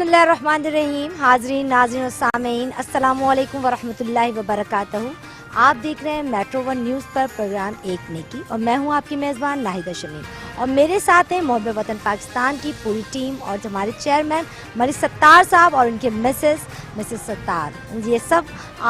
बिस्मिल्लाहिर्रहमानिर्रहीम। हाज़रीन, नाज़रीन और सामीन, अस्सलामुअलैकुम वरहमतुल्लाहि वबरकातुहू। आप देख रहे हैं मेट्रो वन न्यूज़ पर प्रोग्राम एक नेकी और मैं हूं आपकी मेज़बान नाहिदा शमीम और मेरे साथ हैं मोहब्बत वतन पाकिस्तान की पूरी टीम और हमारे चेयरमैन मलिक सत्तार साहब और उनके मिसेस सत्तार। ये सब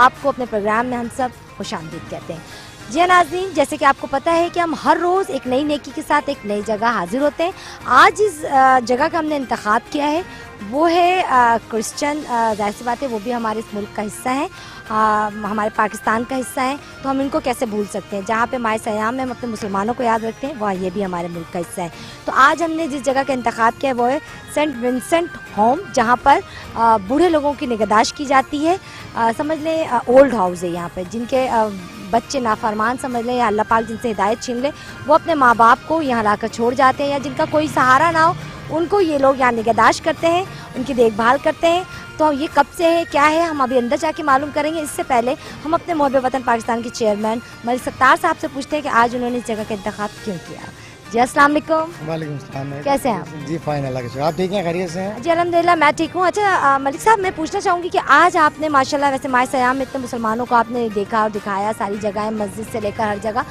आपको अपने प्रोग्राम में हम सब खुशामदीद कहते हैं। जी नाज़रीन, जैसे कि आपको पता है कि हम हर रोज़ एक नई नेकी के साथ एक नई जगह हाजिर होते हैं। आज इस जगह का हमने इंतखाब किया है वो है क्रिश्चियन। जाहिर सी बात है वो भी हमारे इस मुल्क का हिस्सा है, हमारे पाकिस्तान का हिस्सा है, तो हम इनको कैसे भूल सकते हैं। जहाँ पे माए सयाम में हम अपने मुसलमानों को याद रखते हैं वहाँ ये भी हमारे मुल्क का हिस्सा है। तो आज हमने जिस जगह का इंतखाब किया है वो है सेंट विंसेंट होम, जहाँ पर बूढ़े लोगों की निगहदाश्त की जाती है। समझ लें ओल्ड हाउस है यहाँ पर, जिनके बच्चे नाफरमान समझ लें या अल्लाह पाक जिनसे हिदायत छीन ले वो अपने माँ बाप को यहाँ लाकर छोड़ जाते हैं, या जिनका कोई सहारा ना हो उनको ये लोग यहाँ निगहदाश्त करते हैं, उनकी देखभाल करते हैं। तो ये कब से है क्या है हम अभी अंदर जाके मालूम करेंगे। इससे पहले हम अपने मोहब्बत वतन पाकिस्तान के चेयरमैन मलिक सत्तार साहब से पूछते हैं कि आज उन्होंने इस जगह का इंतखाब क्यों किया। जी अस्सलाम वालेकुम। वालेकुम सलाम। कैसे हैं आप? जी फाइन, अल्लाह के शुक्र। आप ठीक हैं, खैरियत से हैं? जी अल्हम्दुलिल्लाह मैं ठीक हूँ। अच्छा मलिक साहब, मैं पूछना चाहूँगी कि आज आपने माशाल्लाह वैसे माए सयाम में इतने मुसलमानों को आपने देखा और दिखाया, सारी जगह मस्जिद से लेकर हर जगह,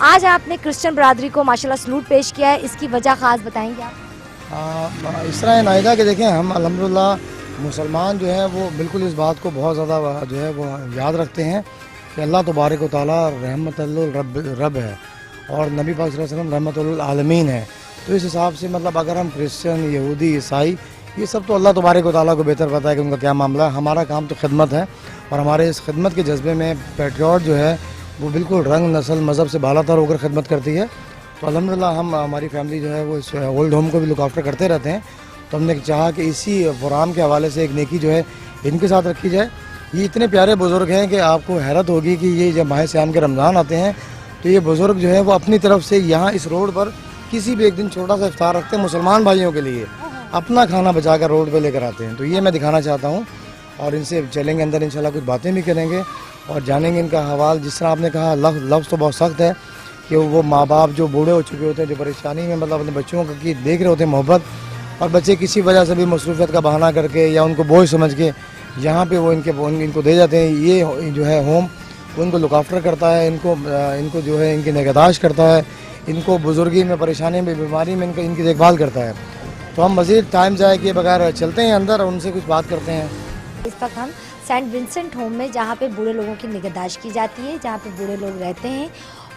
आज आपने क्रिश्चियन बरादरी को माशाल्लाह सलूट पेश किया है, इसकी वजह ख़ास बताएंगे आप? इस तरह है नाहिदा कि देखें, हम अल्हम्दुलिल्लाह मुसलमान जो है वो बिल्कुल इस बात को बहुत ज़्यादा जो है वो याद रखते हैं कि अल्लाह तबारक व तआला रहमतुल रब है और नबी पाक सल्लल्लाहु अलैहि वसल्लम रहमतुल आलमीन है। तो इस हिसाब से मतलब अगर हम क्रिश्चियन, यहूदी, ईसाई, ये सब तो अल्लाह तबारक व तआला को बेहतर पता है कि उनका क्या मामला है। हमारा काम तो खिदमत है और हमारे इस खिदमत के जज्बे में पैट्रियट जो है वो बिल्कुल रंग, नस्ल, मज़हब से बालातर होकर खिदमत करती है। तो अल्हम्दुलिल्लाह हम हमारी फैमिली जो है वो इस ओल्ड होम को भी लुक आफ्टर करते रहते हैं। तो हमने चाहा कि इसी प्रोग्राम के हवाले से एक नेकी जो है इनके साथ रखी जाए। ये इतने प्यारे बुज़ुर्ग हैं कि आपको हैरत होगी कि ये जब माह सियाम के रमज़ान आते हैं तो ये बुज़ुर्ग जो है वो अपनी तरफ से यहाँ इस रोड पर किसी भी एक दिन छोटा सा इफ्तार रखते हैं मुसलमान भाइयों के लिए, अपना खाना बचा कर रोड पर लेकर आते हैं। तो ये मैं दिखाना चाहता हूँ और इनसे चलेंगे अंदर, इंशाल्लाह कुछ बातें भी करेंगे और जानेंगे इनका हवाल। जिस तरह आपने कहा लफ्ज़ तो बहुत सख्त है कि वो माँ बाप जो बूढ़े हो चुके होते हैं, जो परेशानी में मतलब अपने बच्चों की देख रहे होते हैं मोहब्बत, और बच्चे किसी वजह से भी मसरूफियत का बहाना करके या उनको बोझ समझ के यहाँ पे वो इनको दे जाते हैं। ये जो है होम उनको लुक आफ्टर करता है, इनको जो है इनकी निगहदाश्त करता है, इनको बुजुर्गी में, परेशानी में, बीमारी में इनकी देखभाल करता है। तो हम मज़ीद टाइम जाए किए बगैर चलते हैं अंदर और उनसे कुछ बात करते हैं। इस वक्त हम सेंट विंसेंट होम में, जहाँ पे बूढ़े लोगों की निगहदाश्त की जाती है, जहाँ पे बूढ़े लोग रहते हैं।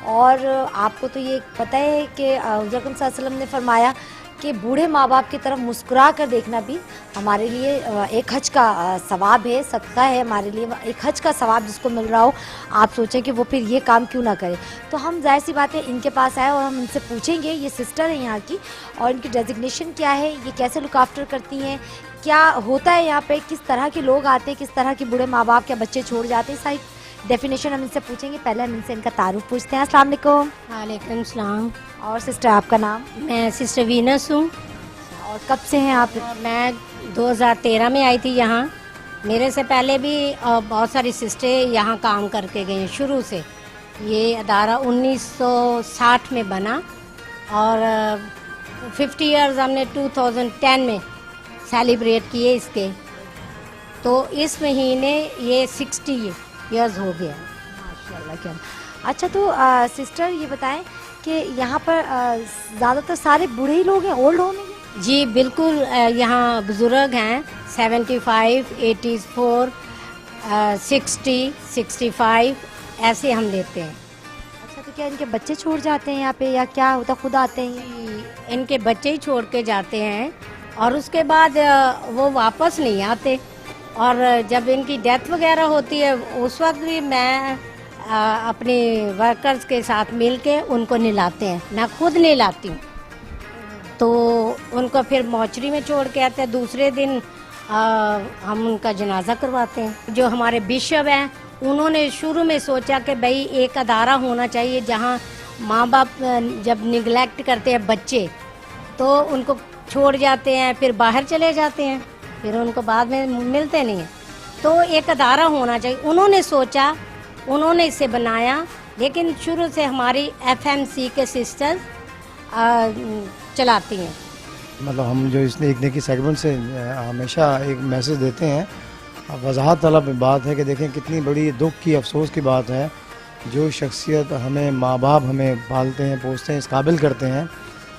और आपको तो ये पता है कि हुज़ूर अकरम सल्लल्लाहु अलैहि वसल्लम ने फरमाया कि बूढ़े माँ बाप की तरफ मुस्कुरा कर देखना भी हमारे लिए एक हज का सवाब है, सदका है हमारे लिए। एक हज का सवाब जिसको मिल रहा हो, आप सोचें कि वो फिर ये काम क्यों ना करे। तो हम जाहिर सी बात है इनके पास आए और हम इनसे पूछेंगे, ये सिस्टर है यहाँ की और इनकी डेजिग्नेशन क्या है, ये कैसे लुक आफ्टर करती हैं, क्या होता है यहाँ पे, किस तरह के लोग आते हैं, किस तरह के बूढ़े माँ बाप के बच्चे छोड़ जाते हैं, सारी डेफिनेशन हम इनसे पूछेंगे। पहले हम इनसे इनका तारुफ पूछते हैं। अस्सलाम वालेकुम। वालेकुम सलाम। और सिस्टर आपका नाम? मैं सिस्टर वीनस हूँ और कब से हैं आप? मैं 2013 में आई थी यहाँ। मेरे से पहले भी बहुत सारी सिस्टरें यहाँ काम करके गई हैं शुरू से। ये अदारा 1960 में बना और 50 इयर्स हमने 2010 में सेलिब्रेट किए इसके। तो इस महीने ये 60 इयर्स हो गया। माशाल्लाह क्या। अच्छा तो सिस्टर ये बताएं कि यहाँ पर ज़्यादातर सारे बूढ़े ही लोग हैं, ओल्ड होम में? जी बिल्कुल, यहाँ बुज़ुर्ग हैं 75, 84, 60, 65 ऐसे हम लेते हैं। अच्छा तो क्या इनके बच्चे छोड़ जाते हैं यहाँ पे या क्या होता, खुद आते हैं? इनके बच्चे ही छोड़ के जाते हैं और उसके बाद वो वापस नहीं आते। और जब इनकी डेथ वगैरह होती है उस वक्त भी मैं अपने वर्कर्स के साथ मिल के उनको नहलाते हैं, मैं खुद नहलाती हूँ। तो उनको फिर मौचरी में छोड़ के आते हैं। दूसरे दिन हम उनका जनाजा करवाते हैं। जो हमारे बिशप हैं उन्होंने शुरू में सोचा कि भाई एक अदारा होना चाहिए जहाँ माँ बाप जब निगलेक्ट करते हैं बच्चे तो उनको छोड़ जाते हैं, फिर बाहर चले जाते हैं, फिर उनको बाद में मिलते नहीं हैं। तो एक अदारा होना चाहिए, उन्होंने सोचा, उन्होंने इसे बनाया। लेकिन शुरू से हमारी FMC के सिस्टर्स चलाती हैं। मतलब हम जो इस एक नेकी सेगमेंट से हमेशा एक मैसेज देते हैं, वजाहत तलब बात है कि देखें कितनी बड़ी दुख की अफसोस की बात है, जो शख्सियत हमें माँ बाप हमें पालते हैं पोसते हैं इस काबिल करते हैं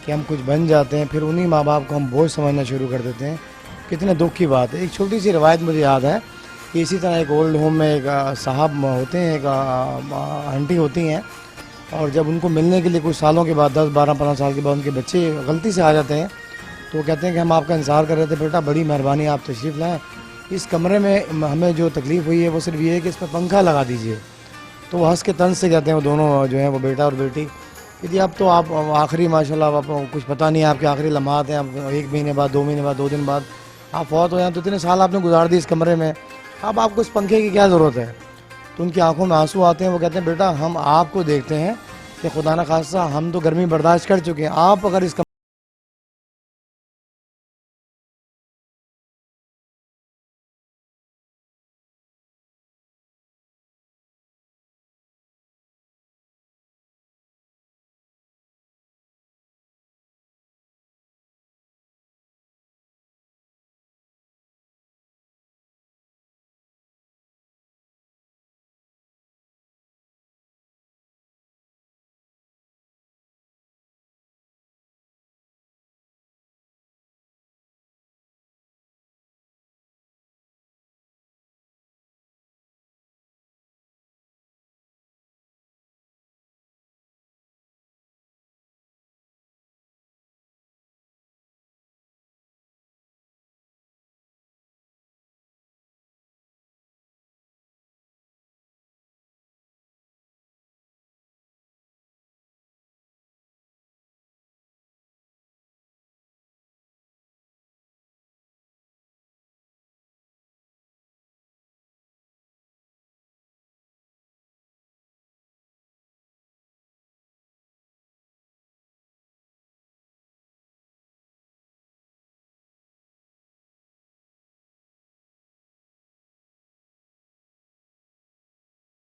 कि हम कुछ बन जाते हैं, फिर उन्हीं माँ बाप को हम बोझ समझना शुरू कर देते हैं। कितने दुख की बात है। एक छोटी सी रवायत मुझे याद है कि इसी तरह एक ओल्ड होम में एक साहब होते हैं, एक आंटी होती हैं, और जब उनको मिलने के लिए कुछ सालों के बाद 10, 12, 15 साल के बाद उनके बच्चे गलती से आ जाते हैं, तो वो कहते हैं कि हम आपका इंतज़ार कर रहे थे बेटा, बड़ी मेहरबानी आप तशरीफ़ लाएँ, इस कमरे में हमें जो तकलीफ़ हुई है वो सिर्फ ये है कि इस पर पंखा लगा दीजिए। तो वो हंस के तंज से कहते हैं वो दोनों जो हैं, वो बेटा और बेटी, कि जी अब तो आप आखिरी माशाल्लाह आप कुछ पता नहीं है, आपके आखिरी लम्हात हैं, अब 1 महीने बाद 2 महीने बाद 2 दिन बाद आप फौत हो जाएँ, तो इतने साल आपने गुजार दी इस कमरे में, अब आपको इस पंखे की क्या ज़रूरत है। तो उनकी आंखों में आंसू आते हैं, वो कहते हैं बेटा हम आपको देखते हैं कि खुदा न खास्ता हम तो गर्मी बर्दाश्त कर चुके हैं, आप अगर इस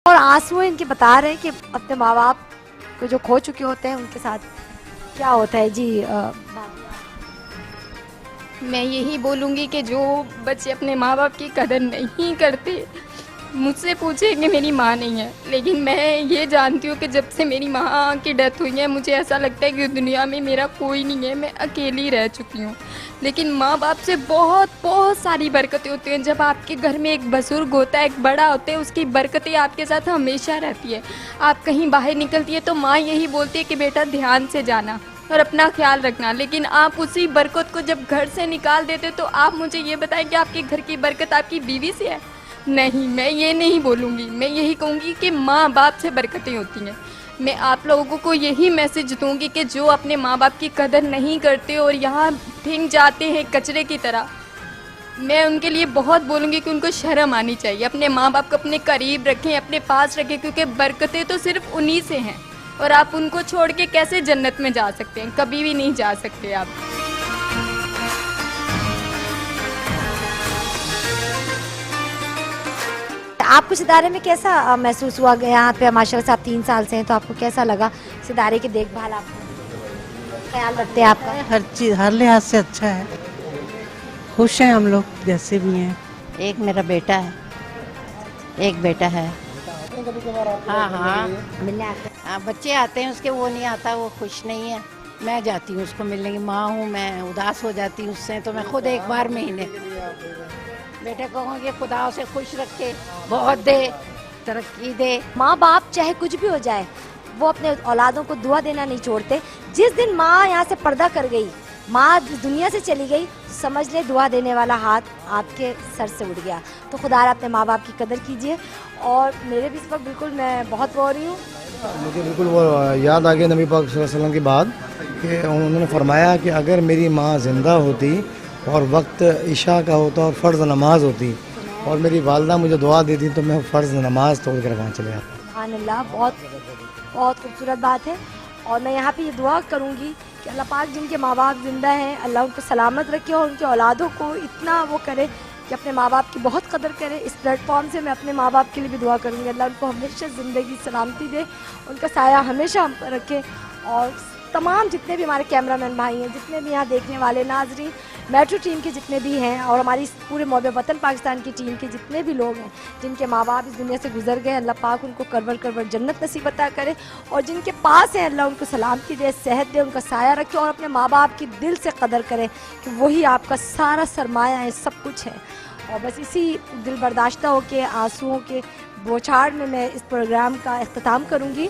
और आंसू इनके बता रहे हैं कि अपने माँ बाप को जो खो चुके होते हैं उनके साथ क्या होता है जी। मैं यही बोलूँगी कि जो बच्चे अपने माँ बाप की कदर नहीं करते, मुझसे पूछे कि मेरी माँ नहीं है, लेकिन मैं ये जानती हूँ कि जब से मेरी माँ की डेथ हुई है मुझे ऐसा लगता है कि दुनिया में मेरा कोई नहीं है, मैं अकेली रह चुकी हूँ। लेकिन माँ बाप से बहुत बहुत सारी बरकतें होती हैं। जब आपके घर में एक बुजुर्ग होता है, एक बड़ा होता है, उसकी बरकतें आपके साथ हमेशा रहती है। आप कहीं बाहर निकलती है तो माँ यही बोलती है कि बेटा ध्यान से जाना और अपना ख्याल रखना, लेकिन आप उसी बरकत को जब घर से निकाल देते तो आप मुझे ये बताएं कि आपके घर की बरकत आपकी बीवी से है? नहीं, मैं ये नहीं बोलूँगी। मैं यही कहूँगी कि माँ बाप से बरकतें होती हैं। मैं आप लोगों को यही मैसेज दूँगी कि जो अपने माँ बाप की कदर नहीं करते और यहाँ फेंक जाते हैं कचरे की तरह, मैं उनके लिए बहुत बोलूँगी कि उनको शर्म आनी चाहिए। अपने माँ बाप को अपने करीब रखें, अपने पास रखें, क्योंकि बरकतें तो सिर्फ उन्हीं से हैं और आप उनको छोड़ के कैसे जन्नत में जा सकते हैं? कभी भी नहीं जा सकते आप। आपको इस इदारे में कैसा महसूस हुआ? यहाँ पे माशाल्लाह से आप 3 साल से हैं, तो आपको कैसा लगा इस इदारे की देखभाल? आपको ख्याल रखते हैं आपका? हर चीज़ हर लिहाज से अच्छा है, खुश हैं हम लोग जैसे भी हैं। एक मेरा बेटा है, एक बेटा है। हाँ हाँ, मिलने आते हैं? हाँ, बच्चे आते हैं उसके, वो नहीं आता, वो खुश नहीं है। मैं जाती हूँ उसको मिलने की, माँ हूँ मैं, उदास हो जाती हूँ उससे, तो मैं खुद एक बार महीने बेटे को कहूँगी खुदा उसे खुश रखे, बहुत दे, तरक्की दे। माँ बाप चाहे कुछ भी हो जाए, वो अपने औलादों को दुआ देना नहीं छोड़ते। जिस दिन माँ यहाँ से पर्दा कर गई, माँ दुनिया से चली गई, समझ ले दुआ देने वाला हाथ आपके सर से उठ गया। तो खुदा अपने माँ बाप की कदर कीजिए। और मेरे भी इस वक्त बिल्कुल मैं बहुत रो रही हूँ। मुझे बिल्कुल वो याद आ गया नबी पाक सल्लल्लाहु अलैहि वसल्लम की बात कि उन्होंने फरमाया कि अगर मेरी माँ ज़िंदा होती और वक्त इशा का होता और फ़र्ज़ नमाज होती और मेरी वालदा मुझे दुआ देती, तो मैं फ़र्ज़ नमाज तोड़ कर वहाँ चले जाता। सुभान अल्लाह, बहुत बहुत खूबसूरत बात है। और मैं यहाँ पे ये दुआ करूँगी कि अल्लाह पाक जिनके माँ बाप ज़िंदा हैं, अल्लाह उनको सलामत रखे और उनके औलादों को इतना वो करे कि अपने माँ बाप की बहुत कदर करे। इस प्लेटफॉर्म से मैं अपने माँ बाप के लिए भी दुआ करूँगी, अल्लाह उनको हमेशा ज़िंदगी सलामती दे, उनका साया हमेशा हम पर रखे और तमाम जितने भी हमारे कैमरामैन भाई हैं, जितने भी यहाँ देखने वाले नाजरीन, मेट्रो टीम के जितने भी हैं और हमारी पूरे मोहब्बे वतन पाकिस्तान की टीम के जितने भी लोग हैं जिनके माँ बाप इस दुनिया से गुजर गए, अल्लाह पाक उनको करवर करवर जन्नत नसीब अता करे, और जिनके पास हैं अल्लाह उनको सलामती दे, सेहत दे, उनका साया रखे, और अपने माँ बाप की दिल से कदर करें कि वही आपका सारा सरमाया है, सब कुछ है। और बस इसी दिल बर्दाश्ता हो के आंसुओं के बौछार में मैं इस प्रोग्राम का इख्तिताम करूँगी।